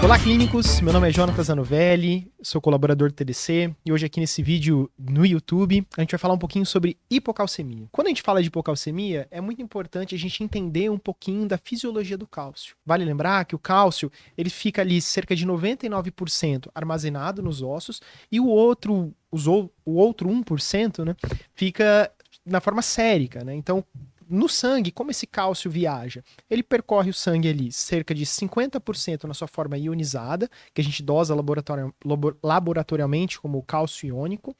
Olá, clínicos! Meu nome é Jonatas Zanovelli, sou colaborador do TDC e hoje aqui nesse vídeo no YouTube a gente vai falar um pouquinho sobre hipocalcemia. Quando a gente fala de hipocalcemia, é muito importante a gente entender um pouquinho da fisiologia do cálcio. Vale lembrar que o cálcio ele fica ali cerca de 99% armazenado nos ossos e o outro 1%, né, fica na forma sérica, né? Então, no sangue, como esse cálcio viaja? Ele percorre o sangue ali cerca de 50% na sua forma ionizada, que a gente dosa laboratorialmente como cálcio iônico,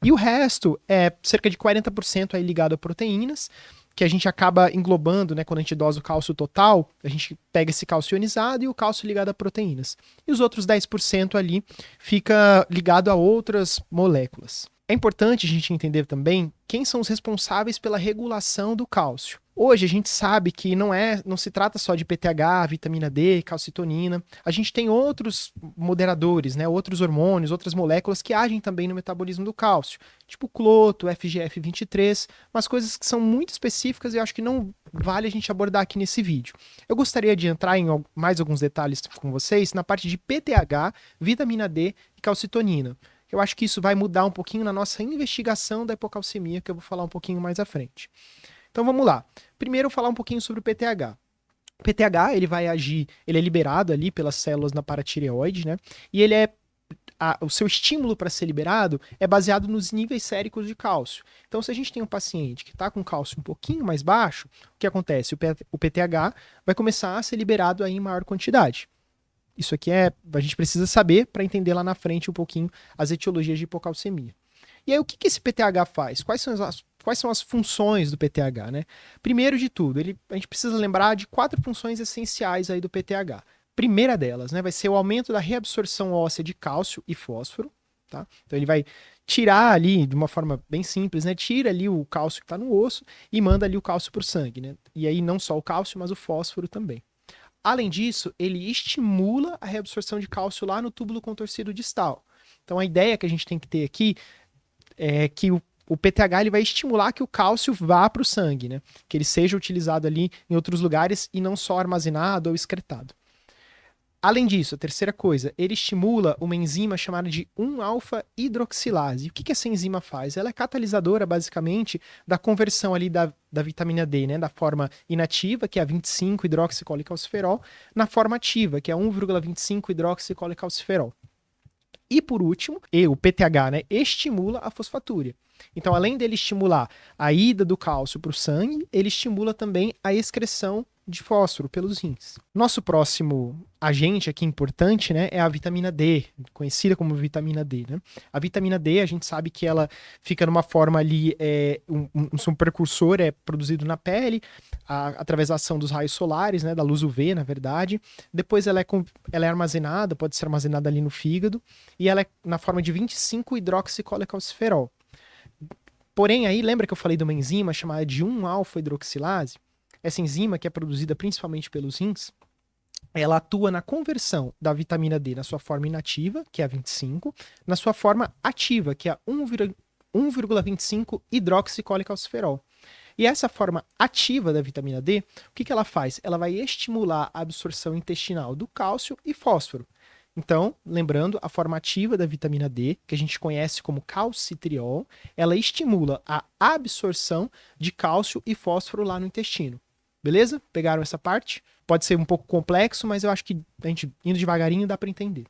e o resto é cerca de 40% aí ligado a proteínas, que a gente acaba englobando, né, quando a gente dosa o cálcio total, a gente pega esse cálcio ionizado e o cálcio ligado a proteínas. E os outros 10% ali fica ligado a outras moléculas. É importante a gente entender também quem são os responsáveis pela regulação do cálcio. Hoje a gente sabe que não se trata só de PTH, vitamina D, calcitonina. A gente tem outros moderadores, né, outros hormônios, outras moléculas que agem também no metabolismo do cálcio, tipo cloto, FGF23, umas coisas que são muito específicas e eu acho que não vale a gente abordar aqui nesse vídeo. Eu gostaria de entrar em mais alguns detalhes com vocês na parte de PTH, vitamina D e calcitonina. Eu acho que isso vai mudar um pouquinho na nossa investigação da hipocalcemia, que eu vou falar um pouquinho mais à frente. Então vamos lá. Primeiro eu vou falar um pouquinho sobre o PTH. O PTH, ele vai agir, ele é liberado ali pelas células na paratireoide, né? E ele o seu estímulo para ser liberado é baseado nos níveis séricos de cálcio. Então, se a gente tem um paciente que está com cálcio um pouquinho mais baixo, o que acontece? O PTH vai começar a ser liberado aí em maior quantidade. Isso aqui a gente precisa saber para entender lá na frente um pouquinho as etiologias de hipocalcemia. E aí, o que esse PTH faz? Quais são as funções do PTH, né? Primeiro de tudo, a gente precisa lembrar de 4 funções essenciais aí do PTH. Primeira delas, né, vai ser o aumento da reabsorção óssea de cálcio e fósforo, tá? Então ele vai tirar ali, de uma forma bem simples, né, tira ali o cálcio que está no osso e manda ali o cálcio para o sangue, né? E aí não só o cálcio, mas o fósforo também. Além disso, ele estimula a reabsorção de cálcio lá no túbulo contorcido distal. Então a ideia que a gente tem que ter aqui é que o PTH ele vai estimular que o cálcio vá para o sangue, né? Que ele seja utilizado ali em outros lugares e não só armazenado ou excretado. Além disso, a terceira coisa, ele estimula uma enzima chamada de 1-alfa-hidroxilase. O que essa enzima faz? Ela é catalisadora, basicamente, da conversão ali da vitamina D, né? Da forma inativa, que é a 25-hidroxicolecalciferol, na forma ativa, que é 1,25-hidroxicolecalciferol. E por último, o PTH, né, estimula a fosfatúria. Então, além dele estimular a ida do cálcio para o sangue, ele estimula também a excreção de fósforo pelos rins. Nosso próximo agente aqui importante, né, é a vitamina D, conhecida como vitamina D, né? A vitamina D, a gente sabe que ela fica numa forma ali, um precursor é produzido na pele, através da ação dos raios solares, né, da luz UV, na verdade. Depois ela é armazenada, pode ser armazenada ali no fígado, e ela é na forma de 25-hidroxicolecalciferol. Porém, aí, lembra que eu falei de uma enzima chamada de 1-alfa-hidroxilase? Essa enzima, que é produzida principalmente pelos rins, ela atua na conversão da vitamina D na sua forma inativa, que é a 25, na sua forma ativa, que é a 1,25-hidroxicolecalciferol. E essa forma ativa da vitamina D, o que ela faz? Ela vai estimular a absorção intestinal do cálcio e fósforo. Então, lembrando, a forma ativa da vitamina D, que a gente conhece como calcitriol, ela estimula a absorção de cálcio e fósforo lá no intestino. Beleza? Pegaram essa parte? Pode ser um pouco complexo, mas eu acho que a gente indo devagarinho dá para entender.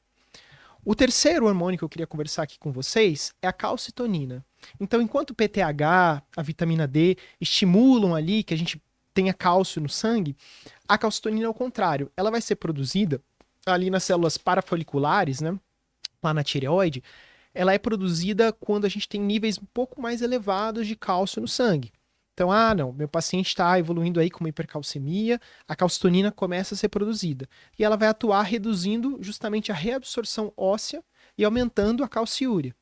O terceiro hormônio que eu queria conversar aqui com vocês é a calcitonina. Então, enquanto o PTH, a vitamina D estimulam ali que a gente tenha cálcio no sangue, a calcitonina é o contrário. Ela vai ser produzida ali nas células parafoliculares, né, lá na tireoide, ela é produzida quando a gente tem níveis um pouco mais elevados de cálcio no sangue. Então, não, meu paciente está evoluindo aí com uma hipercalcemia, a calcitonina começa a ser produzida. E ela vai atuar reduzindo justamente a reabsorção óssea e aumentando a calciúria.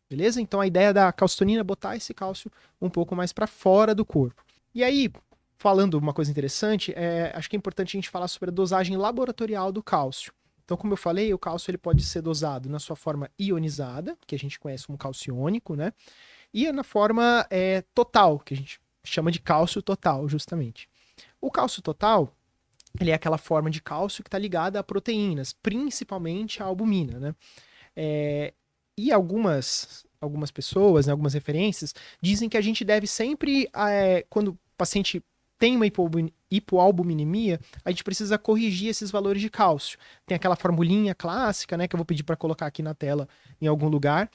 Beleza? Então, a ideia da calcitonina é botar esse cálcio um pouco mais para fora do corpo. E aí, falando uma coisa interessante, acho que é importante a gente falar sobre a dosagem laboratorial do cálcio. Então, como eu falei, o cálcio ele pode ser dosado na sua forma ionizada, que a gente conhece como cálcio iônico, né? E na forma total, que a gente chama de cálcio total, justamente. O cálcio total, ele é aquela forma de cálcio que está ligada a proteínas, principalmente a albumina, né? E algumas pessoas, né, algumas referências, dizem que a gente deve sempre, quando o paciente tem uma hipoalbuminemia, a gente precisa corrigir esses valores de cálcio. Tem aquela formulinha clássica, né, que eu vou pedir para colocar aqui na tela em algum lugar.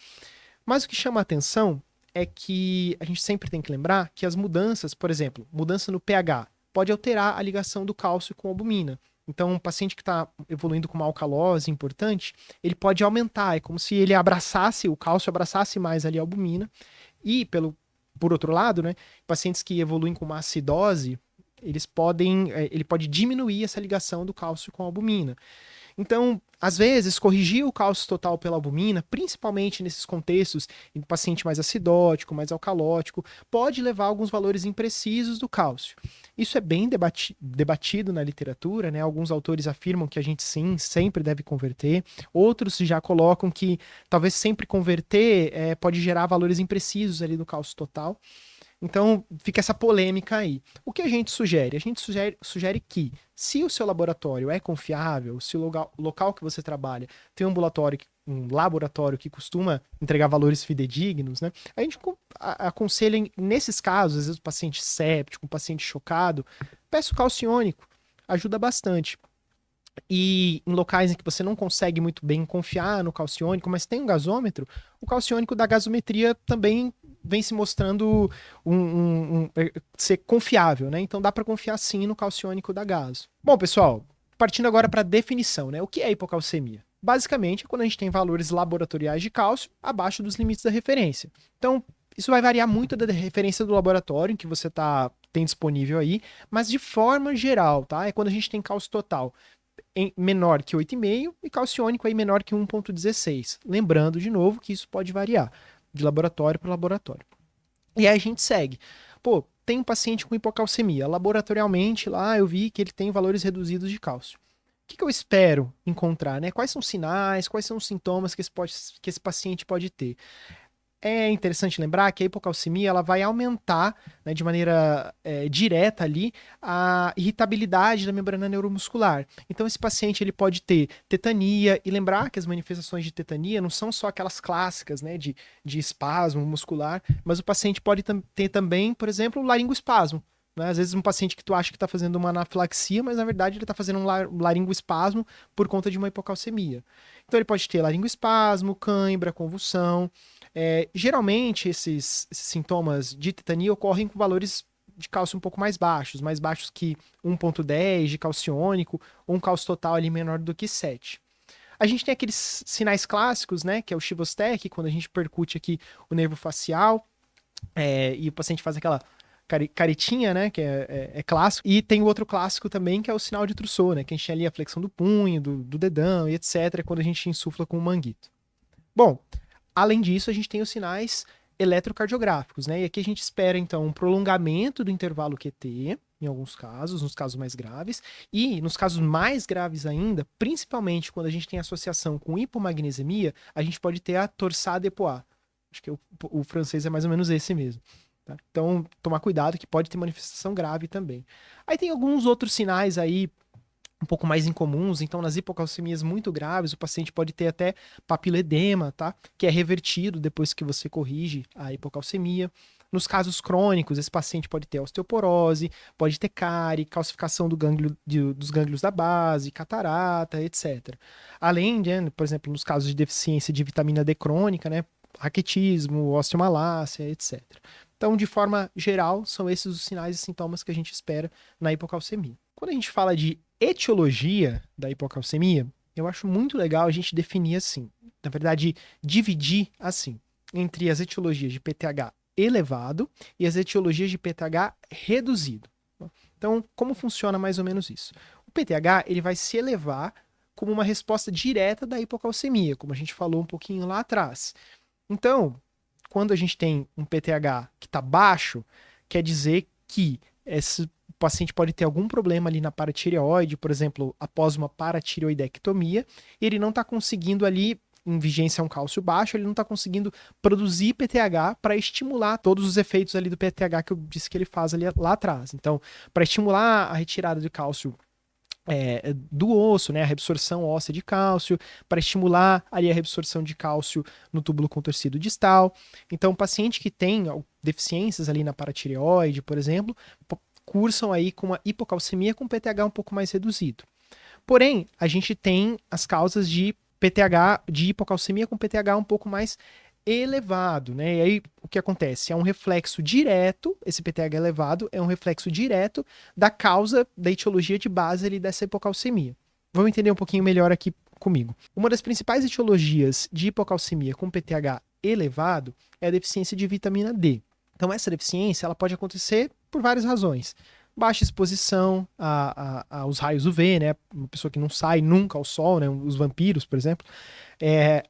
Mas o que chama a atenção é que a gente sempre tem que lembrar que as mudanças, por exemplo, mudança no pH, pode alterar a ligação do cálcio com a albumina. Então, um paciente que está evoluindo com uma alcalose importante, ele pode aumentar. É como se ele abraçasse, o cálcio abraçasse mais ali a albumina. E, por outro lado, né, pacientes que evoluem com uma acidose, ele pode diminuir essa ligação do cálcio com a albumina. Então, às vezes, corrigir o cálcio total pela albumina, principalmente nesses contextos em paciente mais acidótico, mais alcalótico, pode levar a alguns valores imprecisos do cálcio. Isso é bem debatido na literatura, né? Alguns autores afirmam que a gente sim, sempre deve converter, outros já colocam que talvez sempre converter pode gerar valores imprecisos ali do cálcio total. Então, fica essa polêmica aí. O que a gente sugere? A gente sugere que, se o seu laboratório é confiável, se o local que você trabalha tem um laboratório que costuma entregar valores fidedignos, né? A gente aconselha, nesses casos, às vezes o paciente séptico, o paciente chocado, peça o calciônico, ajuda bastante. E em locais em que você não consegue muito bem confiar no calciônico, mas tem um gasômetro, o calciônico da gasometria também vem se mostrando ser confiável, né? Então dá para confiar sim no calciônico da gaso. Bom, pessoal, partindo agora para a definição, né? O que é hipocalcemia? Basicamente é quando a gente tem valores laboratoriais de cálcio abaixo dos limites da referência. Então, isso vai variar muito da referência do laboratório em que você tem disponível aí, mas de forma geral, tá? É quando a gente tem cálcio total menor que 8,5 e calciônico aí menor que 1,16. Lembrando, de novo, que isso pode variar de laboratório para laboratório. E aí a gente segue. Pô, tem um paciente com hipocalcemia. Laboratorialmente, lá eu vi que ele tem valores reduzidos de cálcio. O que eu espero encontrar, né? Quais são os sinais, quais são os sintomas que esse paciente pode ter? É interessante lembrar que a hipocalcemia ela vai aumentar, né, de maneira direta ali a irritabilidade da membrana neuromuscular. Então esse paciente ele pode ter tetania e lembrar que as manifestações de tetania não são só aquelas clássicas, né, de espasmo muscular, mas o paciente pode ter também, por exemplo, laringoespasmo. Né? Às vezes um paciente que tu acha que está fazendo uma anafilaxia, mas na verdade ele está fazendo um laringoespasmo por conta de uma hipocalcemia. Então ele pode ter laringoespasmo, cãibra, convulsão. Geralmente, esses sintomas de tetania ocorrem com valores de cálcio um pouco mais baixos que 1,10 de calciônico, ou um cálcio total ali menor do que 7. A gente tem aqueles sinais clássicos, né, que é o Chivostec, quando a gente percute aqui o nervo facial, e o paciente faz aquela caretinha, né, que é clássico. E tem o outro clássico também, que é o sinal de Trousseau, né, que a gente tem ali a flexão do punho, do dedão e etc, quando a gente insufla com o manguito. Bom, além disso, a gente tem os sinais eletrocardiográficos, né? E aqui a gente espera, então, um prolongamento do intervalo QT, em alguns casos, nos casos mais graves, e nos casos mais graves ainda, principalmente quando a gente tem associação com hipomagnesemia, a gente pode ter a torsade de Poix. Acho que o francês é mais ou menos esse mesmo. Tá? Então, tomar cuidado que pode ter manifestação grave também. Aí tem alguns outros sinais aí um pouco mais incomuns, então nas hipocalcemias muito graves, o paciente pode ter até papiledema, tá? Que é revertido depois que você corrige a hipocalcemia. Nos casos crônicos, esse paciente pode ter osteoporose, pode ter cárie, calcificação dos gânglios da base, catarata, etc. Além de, por exemplo, nos casos de deficiência de vitamina D crônica, né? Raquitismo, osteomalácia, etc. Então, de forma geral, são esses os sinais e sintomas que a gente espera na hipocalcemia. Quando a gente fala de etiologia da hipocalcemia, eu acho muito legal a gente definir assim. Na verdade, dividir assim, entre as etiologias de PTH elevado e as etiologias de PTH reduzido. Então, como funciona mais ou menos isso? O PTH ele vai se elevar como uma resposta direta da hipocalcemia, como a gente falou um pouquinho lá atrás. Então, quando a gente tem um PTH que está baixo, quer dizer que esse paciente pode ter algum problema ali na paratireoide, por exemplo, após uma paratireoidectomia, e ele não está conseguindo ali, em vigência a um cálcio baixo, ele não está conseguindo produzir PTH para estimular todos os efeitos ali do PTH que eu disse que ele faz ali lá atrás. Então, para estimular a retirada de cálcio do osso, né, a reabsorção óssea de cálcio, para estimular ali a reabsorção de cálcio no túbulo contorcido distal. Então, paciente que tem deficiências ali na paratireoide, por exemplo, cursam aí com uma hipocalcemia com PTH um pouco mais reduzido. Porém, a gente tem as causas de PTH, de hipocalcemia com PTH um pouco mais elevado, né? E aí o que acontece? É um reflexo direto, esse PTH elevado é um reflexo direto da causa da etiologia de base ali dessa hipocalcemia. Vamos entender um pouquinho melhor aqui comigo. Uma das principais etiologias de hipocalcemia com PTH elevado é a deficiência de vitamina D. Então essa deficiência ela pode acontecer por várias razões. Baixa exposição aos raios UV, né? Uma pessoa que não sai nunca ao sol, né? Os vampiros, por exemplo.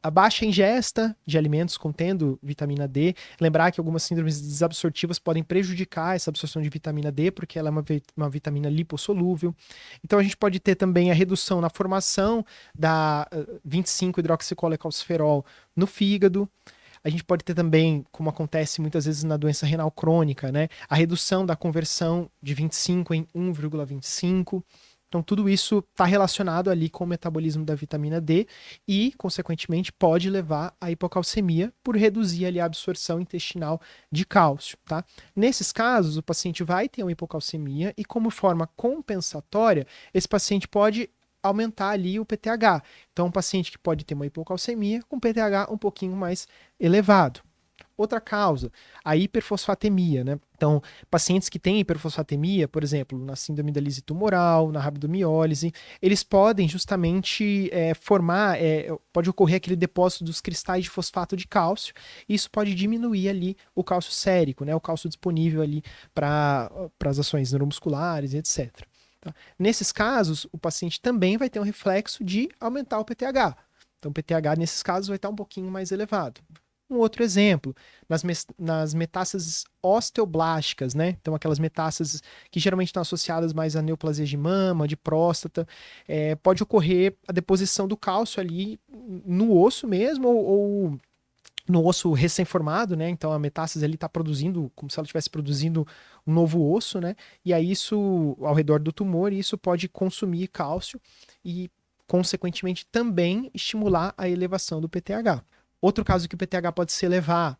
A baixa ingesta de alimentos contendo vitamina D. Lembrar que algumas síndromes desabsortivas podem prejudicar essa absorção de vitamina D, porque ela é uma vitamina lipossolúvel. Então a gente pode ter também a redução na formação da 25-hidroxicolecalciferol no fígado. A gente pode ter também, como acontece muitas vezes na doença renal crônica, né, a redução da conversão de 25 em 1,25. Então, tudo isso está relacionado ali com o metabolismo da vitamina D e, consequentemente, pode levar à hipocalcemia por reduzir ali a absorção intestinal de cálcio, tá? Nesses casos, o paciente vai ter uma hipocalcemia e, como forma compensatória, esse paciente pode aumentar ali o PTH. Então, um paciente que pode ter uma hipocalcemia com PTH um pouquinho mais elevado. Outra causa, a hiperfosfatemia, né? Então, pacientes que têm hiperfosfatemia, por exemplo, na síndrome da lise tumoral, na rabdomiólise, eles podem justamente pode ocorrer aquele depósito dos cristais de fosfato de cálcio, e isso pode diminuir ali o cálcio sérico, né? O cálcio disponível ali para as ações neuromusculares, etc. Tá? Nesses casos, o paciente também vai ter um reflexo de aumentar o PTH. Então, o PTH, nesses casos, vai estar um pouquinho mais elevado. Um outro exemplo, nas metástases osteoblásticas, né? Então, aquelas metástases que geralmente estão associadas mais a neoplasias de mama, de próstata, pode ocorrer a deposição do cálcio ali no osso mesmo, ou no osso recém-formado, né? Então, a metástase ali está produzindo, como se ela estivesse produzindo um novo osso, né? E aí isso, ao redor do tumor, isso pode consumir cálcio e, consequentemente, também estimular a elevação do PTH. Outro caso que o PTH pode se elevar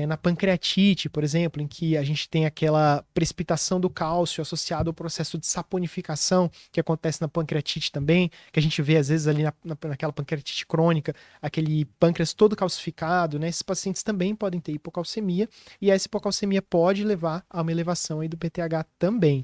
na pancreatite, por exemplo, em que a gente tem aquela precipitação do cálcio associado ao processo de saponificação que acontece na pancreatite também, que a gente vê às vezes ali naquela pancreatite crônica, aquele pâncreas todo calcificado, né? Esses pacientes também podem ter hipocalcemia e essa hipocalcemia pode levar a uma elevação aí do PTH também.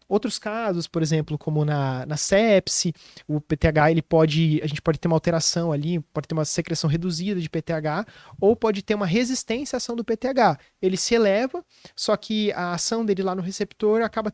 Outros casos, por exemplo, como na sepse, o PTH a gente pode ter uma alteração ali, pode ter uma secreção reduzida de PTH, ou pode ter uma resistência à ação do PTH. Ele se eleva, só que a ação dele lá no receptor acaba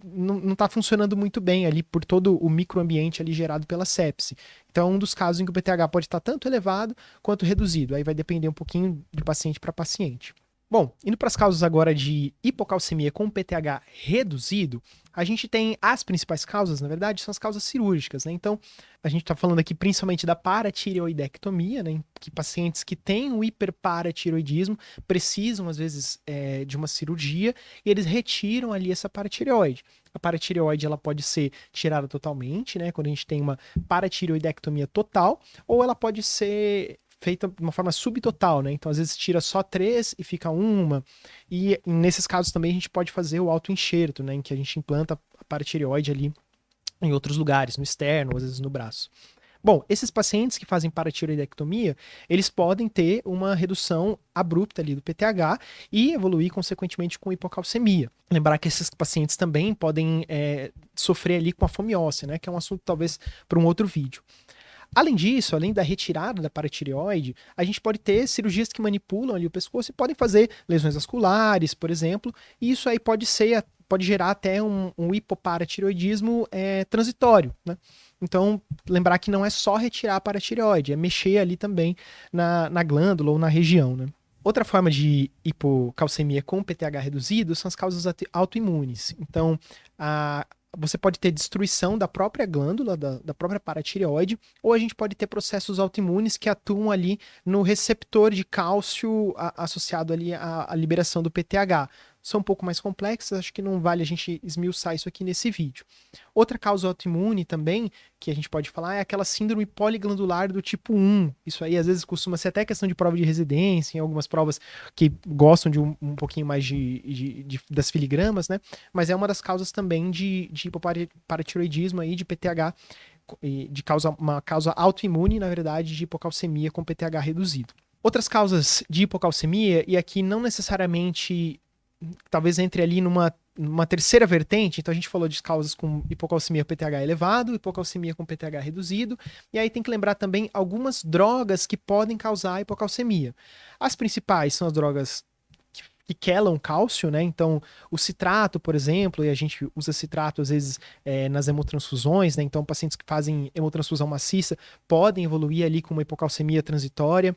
não está funcionando muito bem ali por todo o microambiente ali gerado pela sepse. Então, é um dos casos em que o PTH pode estar tanto elevado quanto reduzido. Aí vai depender um pouquinho de paciente para paciente. Bom, indo para as causas agora de hipocalcemia com PTH reduzido, a gente tem as principais causas, na verdade, são as causas cirúrgicas, né? Então, a gente está falando aqui principalmente da paratireoidectomia, né? Que pacientes que têm um hiperparatireoidismo precisam, às vezes, de uma cirurgia e eles retiram ali essa paratireoide. A paratireoide, ela pode ser tirada totalmente, né? Quando a gente tem uma paratireoidectomia total, ou ela pode ser feita de uma forma subtotal, né? Então, às vezes, tira só 3 e fica uma. E nesses casos também a gente pode fazer o autoenxerto, né? Em que a gente implanta a paratireoide ali em outros lugares, no externo, às vezes no braço. Bom, esses pacientes que fazem paratireoidectomia, eles podem ter uma redução abrupta ali do PTH e evoluir, consequentemente, com hipocalcemia. Lembrar que esses pacientes também podem sofrer ali com a fome óssea, né? Que é um assunto, talvez, para um outro vídeo. Além disso, além da retirada da paratireoide, a gente pode ter cirurgias que manipulam ali o pescoço e podem fazer lesões vasculares, por exemplo, e isso aí pode gerar até um hipoparatireoidismo transitório, né? Então, lembrar que não é só retirar a paratireoide, é mexer ali também na glândula ou na região, né? Outra forma de hipocalcemia com PTH reduzido são as causas autoimunes. Então, você pode ter destruição da própria glândula, da própria paratireoide, ou a gente pode ter processos autoimunes que atuam ali no receptor de cálcio associado ali à liberação do PTH. são um pouco mais complexas, acho que não vale a gente esmiuçar isso aqui nesse vídeo. Outra causa autoimune também, que a gente pode falar, é aquela síndrome poliglandular do tipo 1. Isso aí, às vezes, costuma ser até questão de prova de residência, em algumas provas que gostam de um pouquinho mais das filigramas, né? Mas é uma das causas também de hipoparatiroidismo aí, de PTH, uma causa autoimune, na verdade, de hipocalcemia com PTH reduzido. Outras causas de hipocalcemia, e aqui não necessariamente, talvez entre ali numa terceira vertente, então a gente falou de causas com hipocalcemia PTH elevado, hipocalcemia com PTH reduzido, e aí tem que lembrar também algumas drogas que podem causar hipocalcemia. As principais são as drogas que quelam cálcio, né? Então, o citrato, por exemplo, e a gente usa citrato às vezes nas hemotransfusões, né? Então, pacientes que fazem hemotransfusão maciça podem evoluir ali com uma hipocalcemia transitória,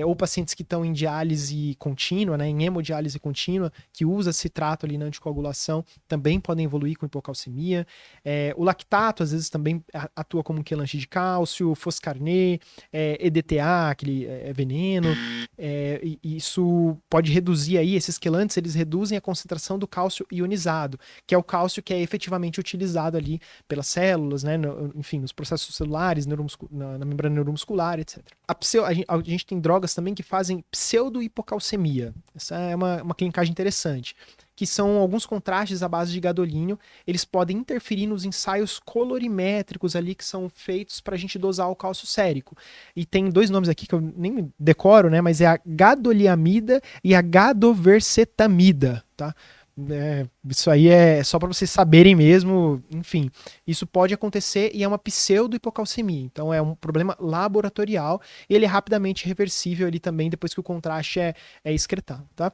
ou pacientes que estão em diálise contínua, né? Em hemodiálise contínua, que usa citrato ali na anticoagulação, também podem evoluir com hipocalcemia. O lactato, às vezes, também atua como um quelante de cálcio, foscarnet, EDTA, aquele veneno, e isso pode reduzir aí, esses quelantes, eles reduzem a concentração do cálcio ionizado, que é o cálcio que é efetivamente utilizado ali pelas células, né, enfim, nos processos celulares, na membrana neuromuscular, etc. A gente tem drogas também que fazem pseudo-hipocalcemia. Essa é uma clinicagem interessante, que são alguns contrastes à base de gadolínio. Eles podem interferir nos ensaios colorimétricos ali que são feitos para a gente dosar o cálcio sérico. E tem dois nomes aqui que eu nem decoro, né? Mas é a gadoliamida e a gadovercetamida, tá? Isso aí é só para vocês saberem mesmo. Enfim, isso pode acontecer e é uma pseudo-hipocalcemia. Então é um problema laboratorial e ele é rapidamente reversível ali também depois que o contraste é excretado, tá?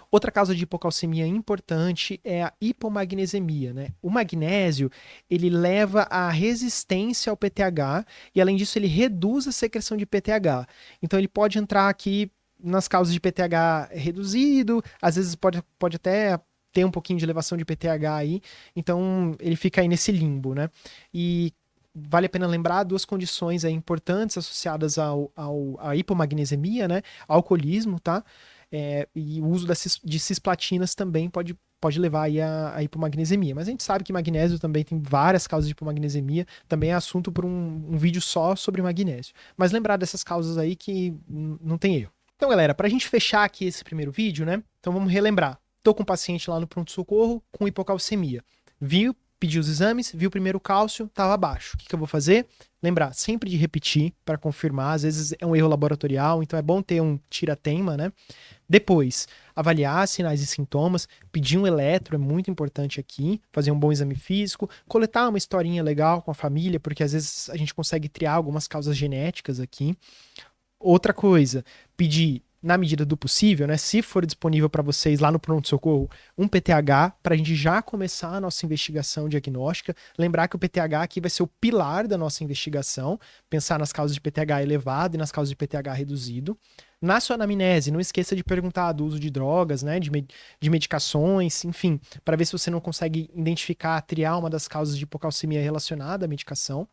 Outra causa de hipocalcemia importante é a hipomagnesemia, né? O magnésio, ele leva à resistência ao PTH e, além disso, ele reduz a secreção de PTH. Então, ele pode entrar aqui nas causas de PTH reduzido, às vezes pode até ter um pouquinho de elevação de PTH aí, então ele fica aí nesse limbo, né? E vale a pena lembrar duas condições aí importantes associadas à hipomagnesemia, né? Alcoolismo, tá? E o uso de cisplatinas também pode levar aí à hipomagnesemia. Mas a gente sabe que magnésio também tem várias causas de hipomagnesemia, também é assunto para um vídeo só sobre magnésio. Mas lembrar dessas causas aí que não tem erro. Então, galera, para a gente fechar aqui esse primeiro vídeo, né? Então vamos relembrar. Tô com um paciente lá no pronto-socorro com hipocalcemia. Pedi os exames, vi o primeiro cálcio, estava baixo. O que eu vou fazer? Lembrar sempre de repetir para confirmar. Às vezes é um erro laboratorial, então é bom ter um tira-teima, né? Depois, avaliar sinais e sintomas, pedir um eletro, é muito importante aqui, fazer um bom exame físico, coletar uma historinha legal com a família, porque às vezes a gente consegue triar algumas causas genéticas aqui. Outra coisa, pedir, na medida do possível, né, se for disponível para vocês lá no pronto-socorro, um PTH, para a gente já começar a nossa investigação diagnóstica. Lembrar que o PTH aqui vai ser o pilar da nossa investigação, pensar nas causas de PTH elevado e nas causas de PTH reduzido. Na sua anamnese, não esqueça de perguntar do uso de drogas, né, de medicações, enfim, para ver se você não consegue identificar, triar uma das causas de hipocalcemia relacionada à medicação.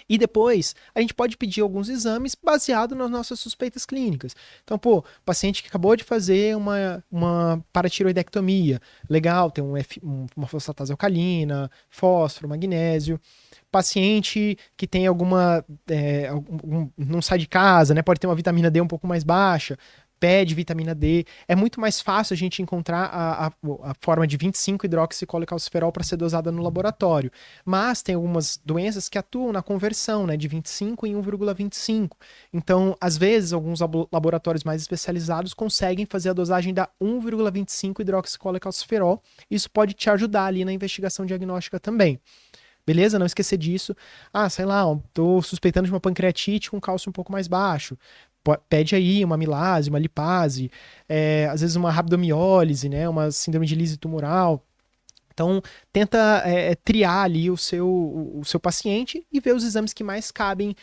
E depois, a gente pode pedir alguns exames baseado nas nossas suspeitas clínicas. Então, paciente que acabou de fazer uma paratiroidectomia, legal, tem uma fosfatase alcalina, fósforo, magnésio. Paciente que tem não sai de casa, né? Pode ter uma vitamina D um pouco mais baixa, pede vitamina D. É muito mais fácil a gente encontrar a forma de 25-hidroxicólicalciferol para ser dosada no laboratório. Mas tem algumas doenças que atuam na conversão, né, de 25 em 1,25. Então, às vezes, alguns laboratórios mais especializados conseguem fazer a dosagem da 1,25-hidroxicólicalciferol. Isso pode te ajudar ali na investigação diagnóstica também. Beleza? Não esquecer disso. Sei lá, tô suspeitando de uma pancreatite com cálcio um pouco mais baixo. Pede aí uma amilase, uma lipase, às vezes uma rabdomiólise, né? Uma síndrome de lise tumoral. Então, tenta triar ali o seu paciente e ver os exames que mais cabem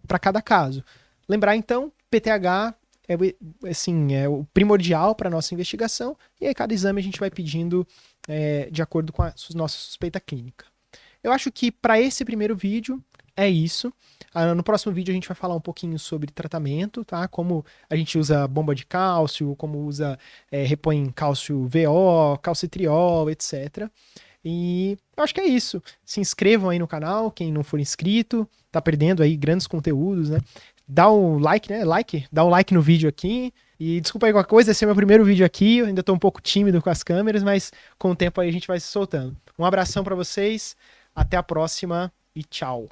para cada caso. Lembrar, então, PTH é o primordial para a nossa investigação, e aí cada exame a gente vai pedindo de acordo com a nossa suspeita clínica. Eu acho que para esse primeiro vídeo É isso. No próximo vídeo a gente vai falar um pouquinho sobre tratamento, tá? Como a gente usa bomba de cálcio, como usa, repõe cálcio VO, calcitriol, etc. E eu acho que é isso. Se inscrevam aí no canal, quem não for inscrito, tá perdendo aí grandes conteúdos, né? Dá um like, né? Dá um like no vídeo aqui. E desculpa aí qualquer coisa, esse é meu primeiro vídeo aqui, eu ainda tô um pouco tímido com as câmeras, mas com o tempo aí a gente vai se soltando. Um abração pra vocês, até a próxima e tchau.